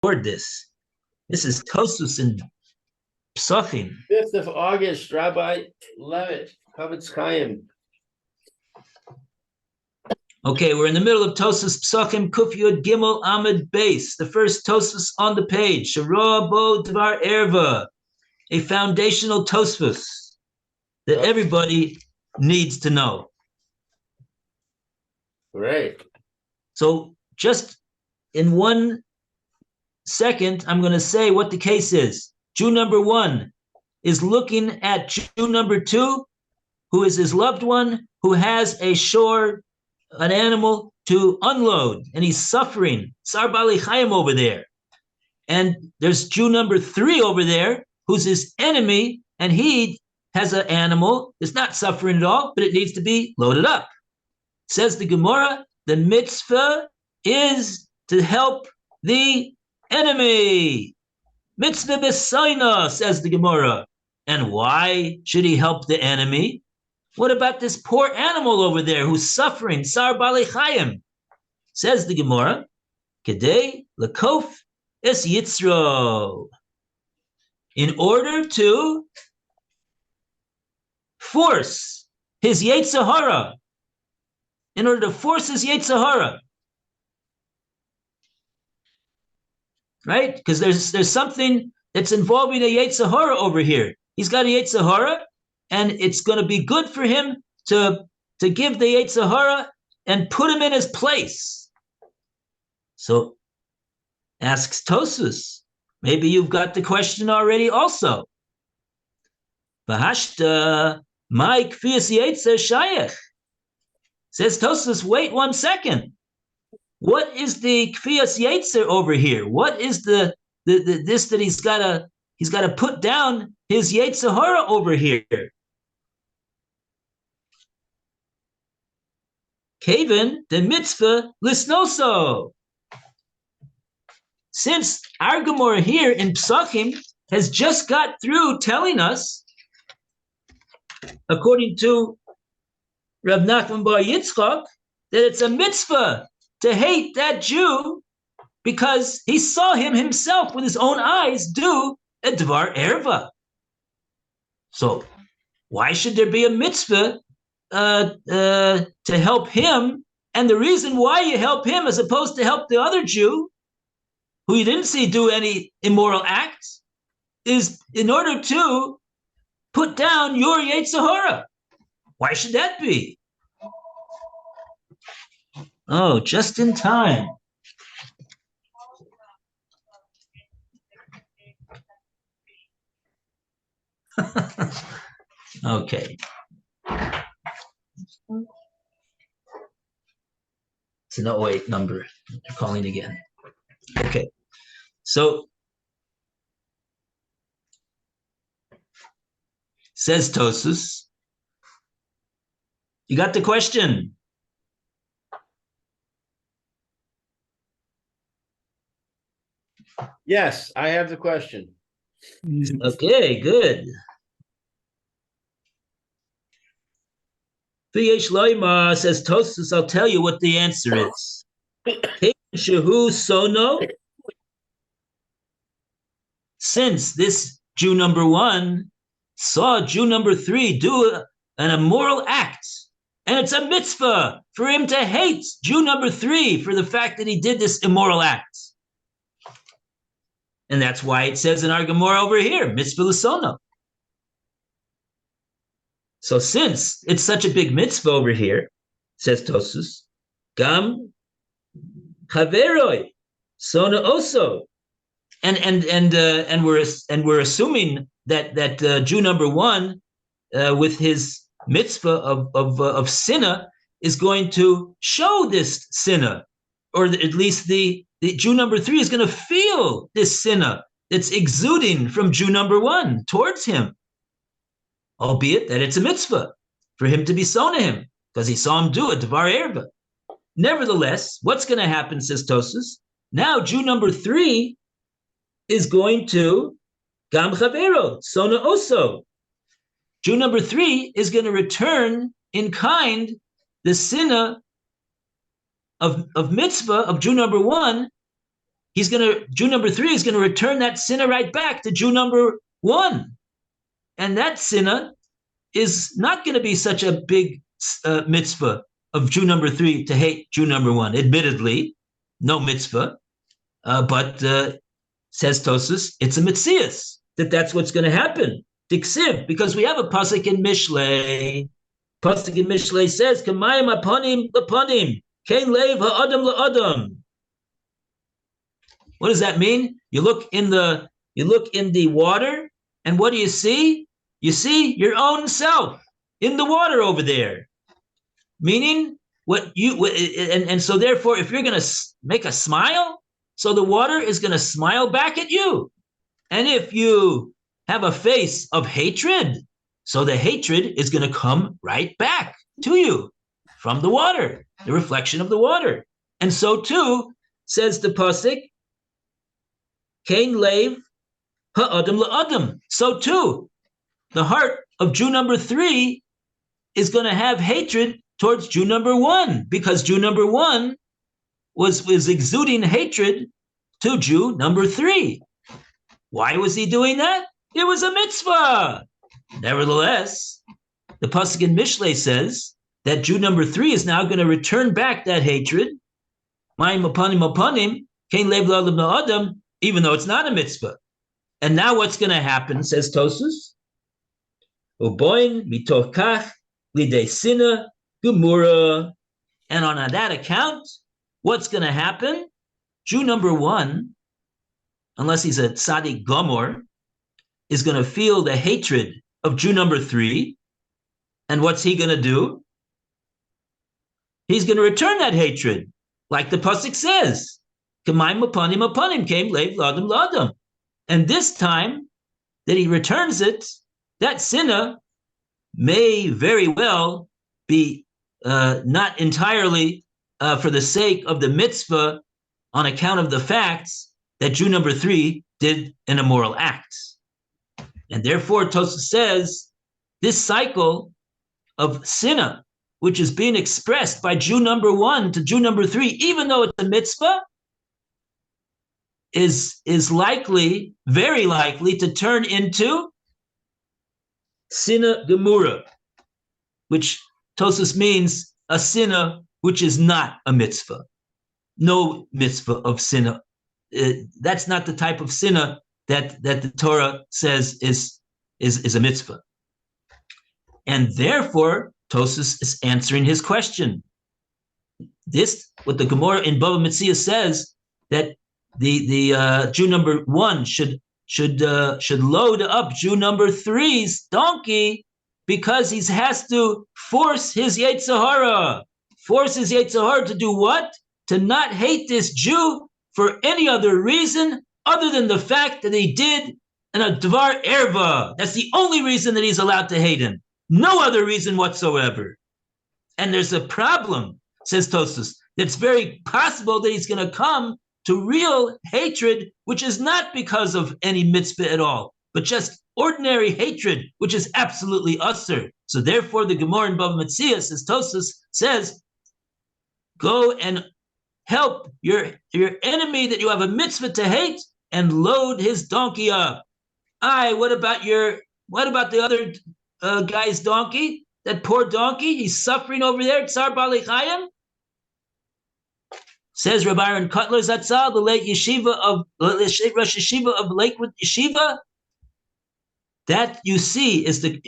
record this. This is Tosus and Psachim. 5th of August, Rabbi Levitt, Chaim. Okay, we're in the middle of Tosus Psachim Kuf Yud Gimel Amid Base, the first Tosus on the page. Shara Bo Dvar Erva, a foundational Tosfos that everybody needs to know. Great. So just in 1 second, I'm going to say what the case is. Jew number 1 is looking at Jew number 2, who is his loved one, who has a shore, an animal to unload, and he's suffering. Sar Bali Chaim over there. And there's Jew number 3 over there, who's his enemy, and he has an animal. It's not suffering at all, but it needs to be loaded up. Says the Gemara, the mitzvah is to help the enemy. Mitzvah b'soina, says the Gemara. And why should he help the enemy? What about this poor animal over there who's suffering? Sar Bali Chaim. Says the Gemara, Kedei lakof es yitzro. In order to force his Yetzer Hara, in order to force his Yetzer Hara, right? Because there's something that's involving a Yetzer Hara over here. He's got a Yetzer Hara, and it's going to be good for him to give the Yetzer Hara and put him in his place. So asks Tosus, maybe you've got the question already also. Bahashta, my kfiyas Yetzer shayach. Says Tosus, wait 1 second. What is the kfiyas Yetzer over here? What is the this that he's got to put down his Yetzer Hara over here? Kaven the mitzvah lisnoso. Since our Gemara here in Psachim has just got through telling us, according to Rav Nachman bar Yitzchak, that it's a mitzvah to hate that Jew because he saw him himself with his own eyes do a dvar erva. So why should there be a mitzvah to help him? And the reason why you help him as opposed to help the other Jew who you didn't see do any immoral acts is in order to put down your Yetzer Hara. Why should that be? Oh, just in time. Okay. It's an 08 number. They're calling again. Okay. So, says Tosus, you got the question? Yes, I have the question. Okay, good. V'yesh loima, says Tosus, I'll tell you what the answer is. Shehu sono. Since this Jew number 1 saw Jew number 3 do an immoral act, and it's a mitzvah for him to hate Jew number 3 for the fact that he did this immoral act. And that's why it says in our Gemara over here, mitzvah l'sono. So since it's such a big mitzvah over here, says Tosus, gam chaveroi sona oso. And we're assuming that Jew number 1 with his mitzvah of sinna is going to show this sinna, or at least the Jew number 3 is going to feel this sinna that's exuding from Jew number 1 towards him, albeit that it's a mitzvah for him to be sona him because he saw him do it, dvar erva. Nevertheless, what's going to happen, says Tosus? Now Jew number 3 is going to gam chavero, sona oso. Jew number 3 is going to return in kind the sinna of mitzvah of Jew number 1 Jew number 3 is going to return that sinner right back to Jew number 1. And that sinner is not going to be such a big mitzvah of Jew number 3 to hate Jew number 1. Admittedly, no mitzvah, but says Tosfos, it's a mitzias, that's what's going to happen. Diksiv, because we have a pasuk in Mishlei. Pasuk in Mishlei says, "Kamayim aponim leponim, kein lev ha'adam la'adam." What does that mean? You look in the water, and what do you see? You see your own self in the water over there. Meaning, so therefore, if you're going to make a smile, so the water is going to smile back at you. And if you have a face of hatred, so the hatred is going to come right back to you from the water, the reflection of the water. And so too, says the pasuk, Kain Lev ha'adam la'adam. So too, the heart of Jew number 3 is going to have hatred towards Jew number 1, because Jew number 1 was exuding hatred to Jew number 3. Why was he doing that? It was a mitzvah. Nevertheless, the pasuk in Mishlei says that Jew number 3 is now going to return back that hatred, Mayim apanim, Kain lev la'adam la'adam, even though it's not a mitzvah. And now what's going to happen, says Tosfos, Uboin mitoch kach lidei sina gemura. And on that account, what's going to happen? Jew number 1, unless he's a tzaddik gomor, is going to feel the hatred of Jew number 3. And what's he going to do? He's going to return that hatred, like the pasuk says, K'mayim apanim came lev l'adam l'adam. And this time that he returns it, that sinner may very well be not entirely for the sake of the mitzvah, on account of the facts that Jew number 3 did an immoral act. And therefore, Tosfos says, this cycle of sinner, which is being expressed by Jew number 1 to Jew number 3, even though it's a mitzvah, is likely, very likely, to turn into sinna gemura, which Tosfos means a sinna which is not a mitzvah. No mitzvah of sinna. That's not the type of sinna that the Torah says is a mitzvah. And therefore, Tosfos is answering his question. What the Gemara in Bava Metzia says, that the Jew number 1 should load up Jew number 3's donkey, because he has to force his Yetzer Hara. Force his Yetzer Hara to do what? To not hate this Jew for any other reason other than the fact that he did an Dvar Erva. That's the only reason that he's allowed to hate him. No other reason whatsoever. And there's a problem, says Tosfos. It's very possible that he's going to come to real hatred, which is not because of any mitzvah at all, but just ordinary hatred, which is absolutely usher. So therefore, the Gemara in Bava Metzia, says Tosfos, says, go and help your enemy that you have a mitzvah to hate, and load his donkey up. What about the other guy's donkey? That poor donkey, he's suffering over there, Tsar Bali Chaim. Says Rabbi Aaron Kotler Zatzal, the late Rosh Yeshiva of Lakewood Yeshiva, that you see is the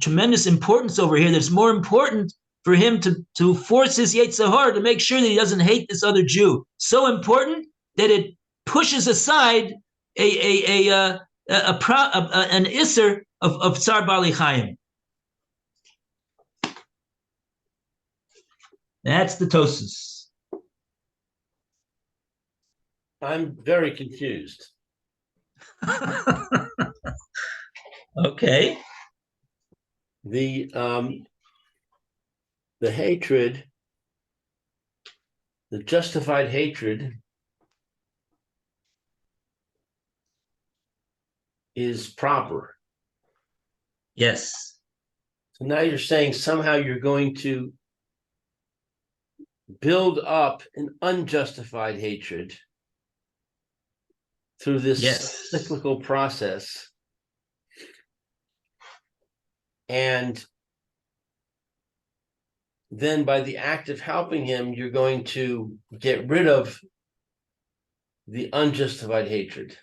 tremendous importance over here. There's more important for him to force his Yetzer Hara to make sure that he doesn't hate this other Jew. So important that it pushes aside an Isser of Tsar Bali Chaim. That's the Tosfos. I'm very confused. Okay. The hatred, the justified hatred, is proper. Yes. So now you're saying somehow you're going to build up an unjustified hatred through this Yes. cyclical process. And then by the act of helping him, you're going to get rid of the unjustified hatred.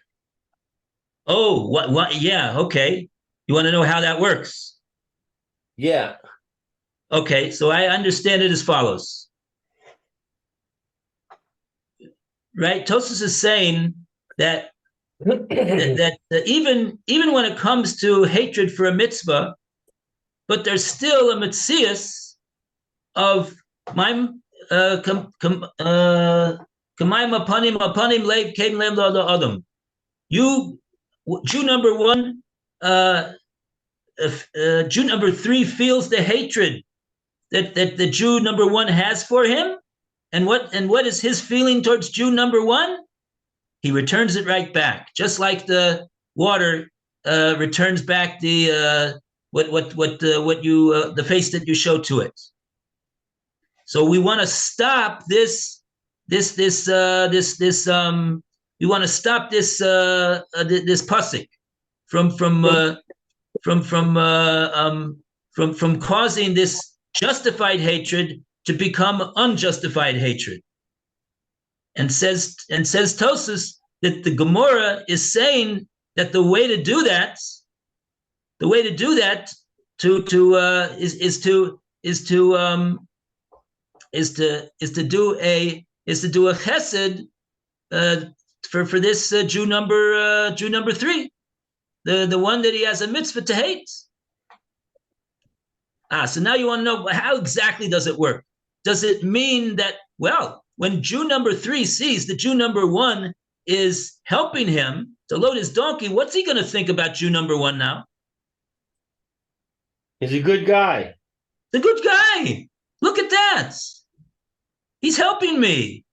Oh, what? Yeah, okay. You want to know how that works? Yeah. Okay, so I understand it as follows. Right? Tosfos is saying that even when it comes to hatred for a mitzvah, but there's still a mitzias of my apanim lev kain lev adam. You, Jew number one, Jew number three feels the hatred that the Jew number one has for him, and what is his feeling towards Jew number one? He returns it right back, just like the water returns back the the face that you show to it. So we want to stop this we want to stop this pasuk from causing this justified hatred to become unjustified hatred. And says Tosfos that the Gemara is saying that the way to do that is to do a chesed for this Jew number three, the one that he has a mitzvah to hate. So now you want to know how exactly does it work? Does it mean that, well, when Jew number three sees that Jew number one is helping him to load his donkey, what's he going to think about Jew number one now? He's a good guy. The good guy. Look at that. He's helping me.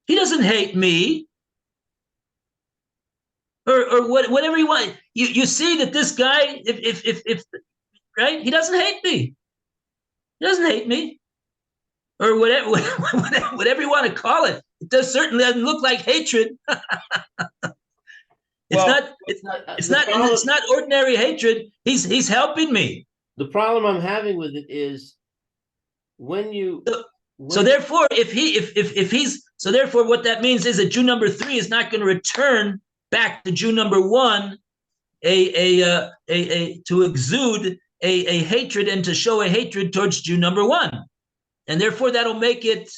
He doesn't hate me. Or whatever you want. You see that this guy, if right, he doesn't hate me. He doesn't hate me. Or whatever you want to call it. It certainly doesn't look like hatred. It's not ordinary hatred. He's helping me. The problem I'm having with it is so therefore, what that means is that Jew number three is not going to return back to Jew number one to exude a hatred and to show a hatred towards Jew number one, and therefore that'll make it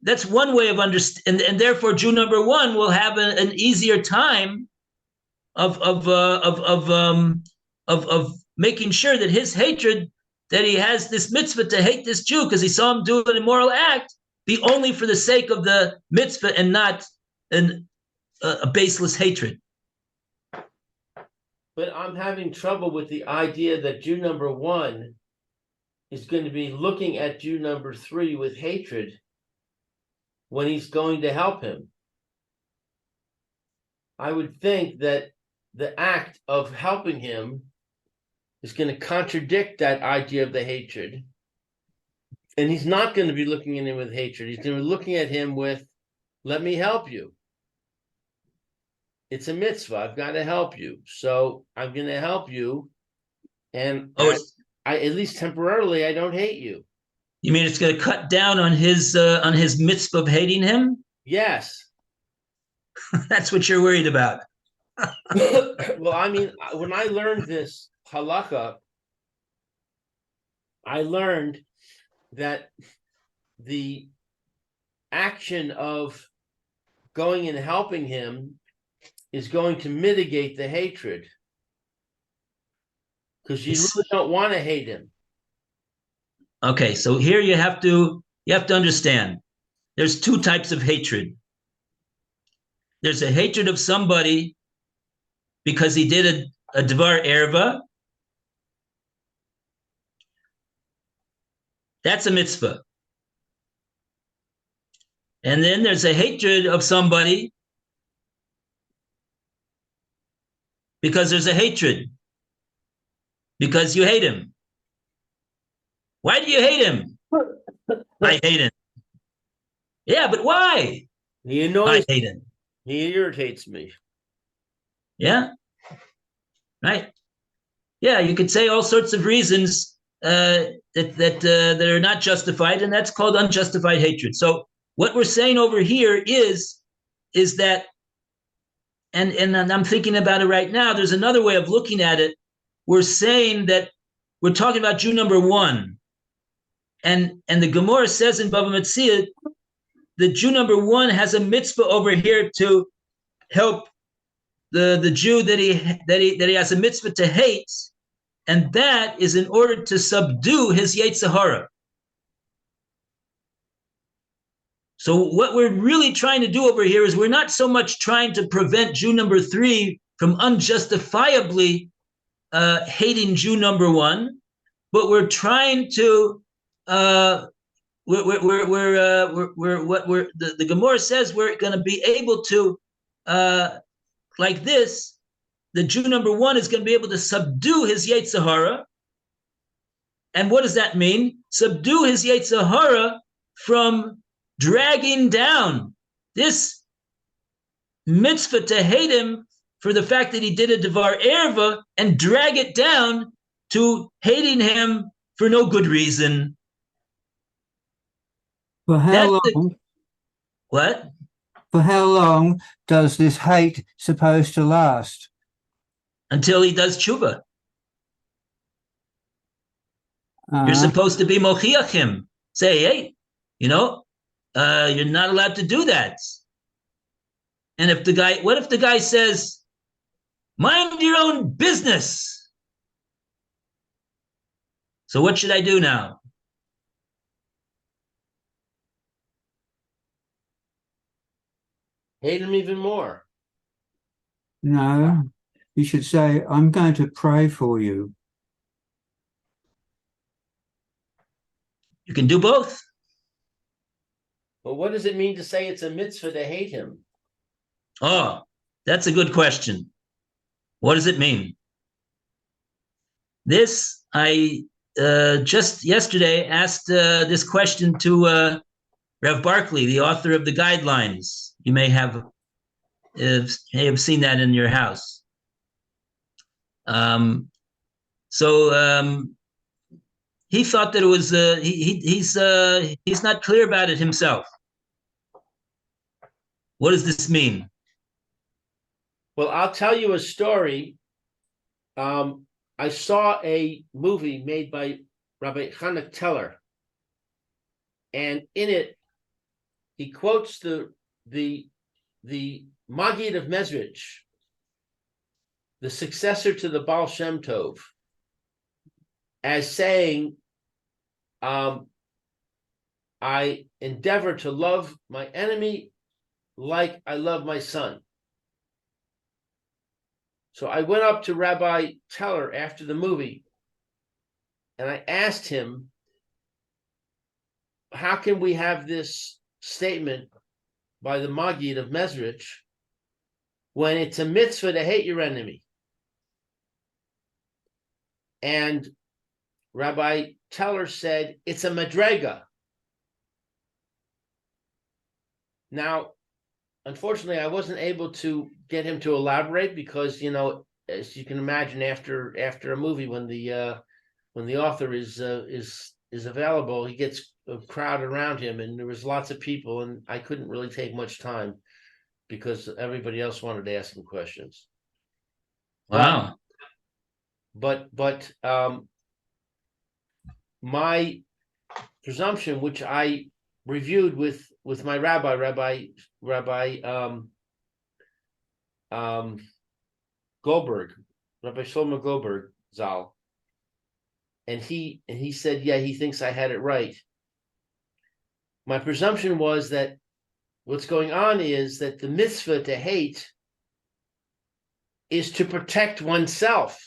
that's one way of understanding, and therefore Jew number one will have an easier time of making sure that his hatred, that he has this mitzvah to hate this Jew because he saw him do an immoral act, be only for the sake of the mitzvah and not a baseless hatred. But I'm having trouble with the idea that Jew number one is going to be looking at Jew number three with hatred when he's going to help him. I would think that the act of helping him is going to contradict that idea of the hatred. And he's not going to be looking at him with hatred. He's going to be looking at him with, let me help you. It's a mitzvah. I've got to help you. So I'm going to help you. And I at least temporarily, I don't hate you. You mean it's going to cut down on his mitzvah of hating him? Yes. That's what you're worried about. Well, I mean, when I learned this halakha, I learned that the action of going and helping him is going to mitigate the hatred, because you really don't want to hate him. Okay, so here you have to understand there's two types of hatred. There's a hatred of somebody because he did a dvar erva. That's a mitzvah. And then there's a hatred of somebody because there's a hatred, because you hate him. Why do you hate him? I hate him. Yeah, but why? He I annoys hate him. He irritates me. Yeah, right. Yeah, you could say all sorts of reasons that are not justified, and that's called unjustified hatred. So what we're saying over here is that, and I'm thinking about it right now. There's another way of looking at it. We're saying that we're talking about Jew number one, and the Gemara says in Bava Metzia, the Jew number one has a mitzvah over here to help the Jew that he has a mitzvah to hate, and that is in order to subdue his Yetzer Hara. So what we're really trying to do over here is we're not so much trying to prevent Jew number three from unjustifiably hating Jew number one, but we're trying to the Gemara says we're going to be able to like this. The Jew number one is going to be able to subdue his Yetzer Hara. And what does that mean? Subdue his Yetzer Hara from dragging down this mitzvah to hate him for the fact that he did a Devar Erva, and drag it down to hating him for no good reason. For how long? What? For how long does this hate supposed to last? Until he does tshuva. You're supposed to be mochiach him. Say, hey, you're not allowed to do that. And what if the guy says, mind your own business? So what should I do now? Hate him even more. No, you should say, I'm going to pray for you. You can do both. But what does it mean to say it's a mitzvah to hate him? Oh, that's a good question. What does it mean? This, I just yesterday asked this question to Rev Barkley, the author of the guidelines. You may have seen that in your house. He thought that it was he's not clear about it himself. What does this mean? Well, I'll tell you a story. I saw a movie made by Rabbi Hannah Teller, and in it, he quotes the Maggid of Mezrich, the successor to the Baal Shem Tov, as saying, I endeavor to love my enemy like I love my son. So I went up to Rabbi Teller after the movie, and I asked him, how can we have this statement by the Maggid of Mezrich when it's a mitzvah to hate your enemy? And Rabbi Teller said, it's a madrega. Now, unfortunately, I wasn't able to get him to elaborate because, as you can imagine, after a movie, when the author is available, he gets a crowd around him, and there was lots of people, and I couldn't really take much time because everybody else wanted to ask him questions. Wow. But my presumption, which I reviewed with my Rabbi Goldberg, Rabbi Shlomo Goldberg Zal, and he said, yeah, he thinks I had it right. My presumption was that what's going on is that the mitzvah to hate is to protect oneself.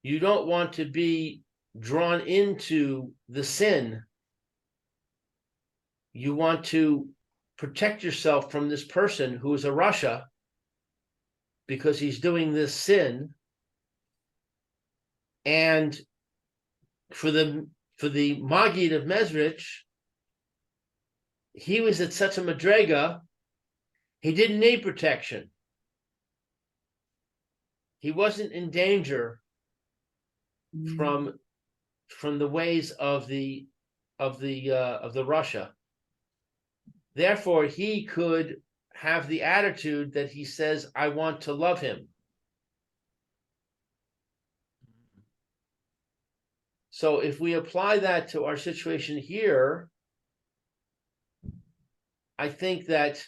You don't want to be drawn into the sin. You want to protect yourself from this person who is a Rasha because he's doing this sin. And for the Maggid of Mezrich, he was at such a madrega, he didn't need protection. He wasn't in danger from the ways of the Russia. Therefore, he could have the attitude that he says, I want to love him. So if we apply that to our situation here, I think that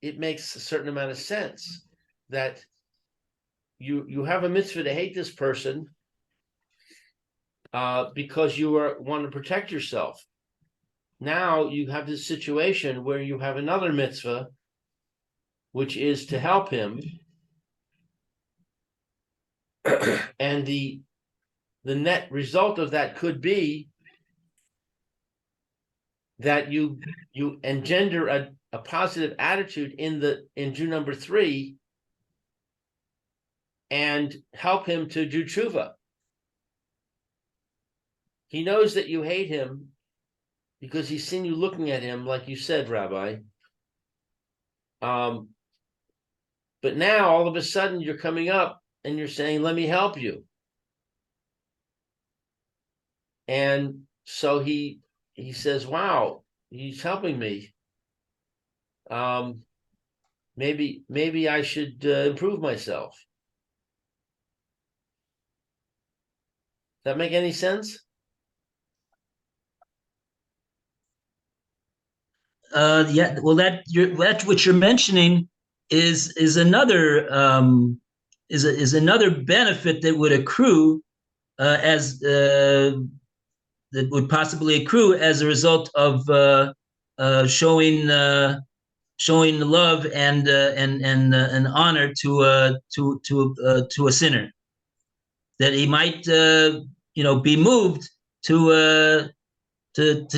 it makes a certain amount of sense that you have a mitzvah to hate this person because you want to protect yourself. Now you have this situation where you have another mitzvah, which is to help him, and the net result of that could be that you engender a positive attitude in Jew number 3 and help him to do tshuva. He knows that you hate him because he's seen you looking at him, like you said, Rabbi. But now all of a sudden you're coming up and you're saying, let me help you. And so he says, wow, he's helping me. Maybe I should improve myself. Does that make any sense? Yeah. Well, that what you're mentioning is another is another benefit that would accrue as that would possibly accrue as a result of showing love and honor to a sinner, that he might be moved to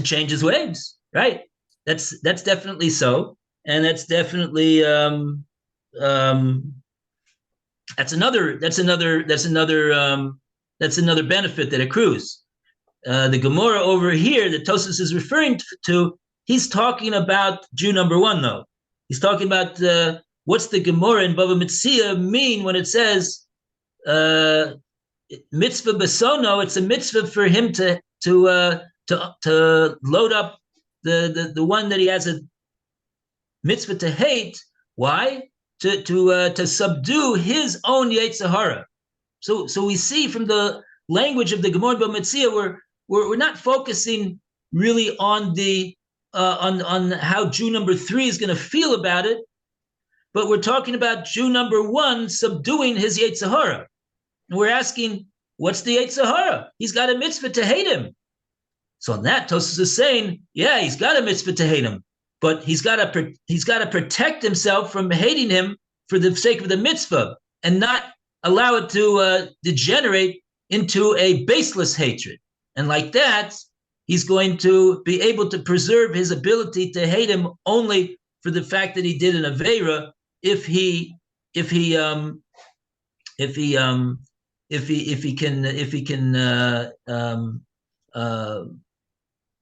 change his ways, right? That's definitely so, and that's definitely that's another benefit that accrues. The Gemara over here that Tosfos is referring to, he's talking about Jew number 1, though. He's talking about what's the Gemara in Bava Metzia mean when it says mitzvah besono. It's a mitzvah for him to load up the one that he has a mitzvah to hate. Why? To subdue his own Yetzer Hara. So we see from the language of the Gemara Bava Metzia, we're not focusing really on the on how Jew number 3 is going to feel about it, but we're talking about Jew number 1 subduing his Yetzer Hara. And we're asking, what's the Yetzer Hara? He's got a mitzvah to hate him. So on that, Tosfos is saying, yeah, he's got a mitzvah to hate him, but he's got to protect himself from hating him for the sake of the mitzvah and not allow it to degenerate into a baseless hatred. And like that, he's going to be able to preserve his ability to hate him only for the fact that he did an avera, if he can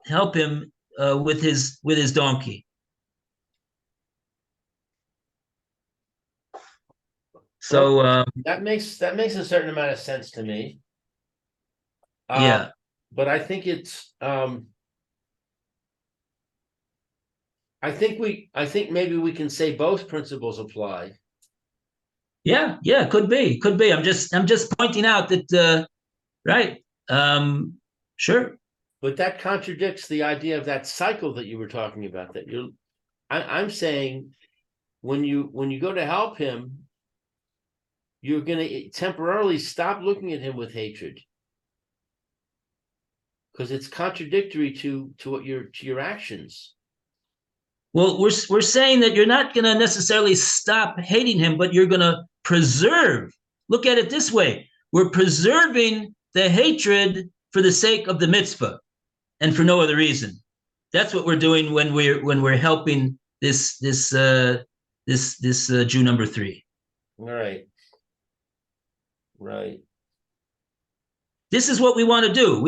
help him with his donkey. So that makes a certain amount of sense to me. Yeah. But I think it's I think maybe we can say both principles apply. Yeah, could be. I'm just pointing out that right. Sure. But that contradicts the idea of that cycle that you were talking about. That I'm saying when you go to help him, you're going to temporarily stop looking at him with hatred, because it's contradictory to your actions. Well, we're saying that you're not going to necessarily stop hating him, but you're going to preserve. Look at it this way: we're preserving the hatred for the sake of the mitzvah, and for no other reason. That's what we're doing when we're helping this Jew number 3. Right. This is what we want to do.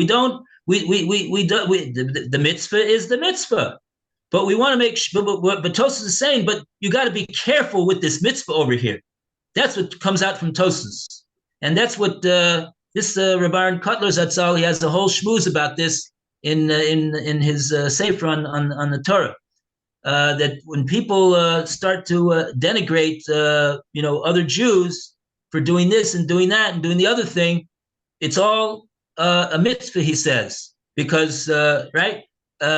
The mitzvah is the mitzvah, But we want to make sure, but Tosfos is saying, but you got to be careful with this mitzvah over here. That's what comes out from Tosfos. And that's what this Rabbi Kotler Zatzal, he has a whole shmooze about this in his Sefer on the Torah. That when people start to denigrate, other Jews for doing this and doing that and doing the other thing, it's all a mitzvah, he says, because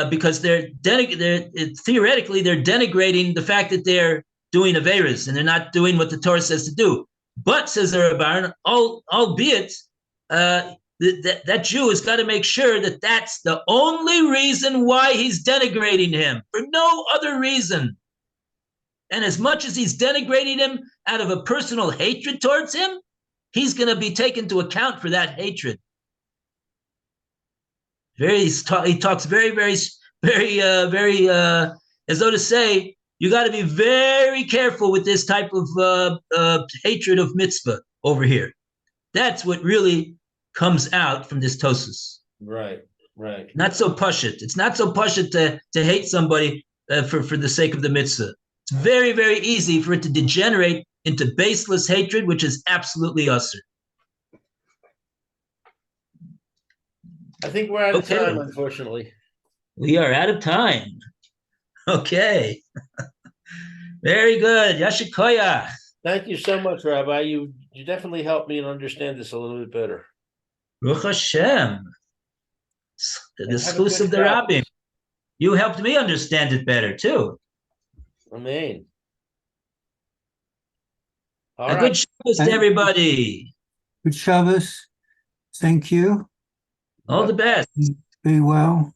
because theoretically they're denigrating the fact that they're doing averas and they're not doing what the Torah says to do. But, says the Rabban, albeit that Jew has got to make sure that that's the only reason why he's denigrating him, for no other reason. And as much as he's denigrating him out of a personal hatred towards him, he's going to be taken into account for that hatred. He talks very, very, very, as though to say, you got to be very careful with this type of hatred of mitzvah over here. That's what really comes out from this Tosfos. Right. Not so pashut. It's not so pashut to hate somebody for the sake of the mitzvah. It's very, very easy for it to degenerate into baseless hatred, which is absolutely usur. I think we're out of time, unfortunately. We are out of time. Okay. Very good. Yasher koyach. Thank you so much, Rabbi. You definitely helped me understand this a little bit better. Baruch Hashem. The schus of the Rabbim. You helped me understand it better, too. Amen. Good Shabbos to everybody. Good Shabbos. Thank you. All the best. Be well.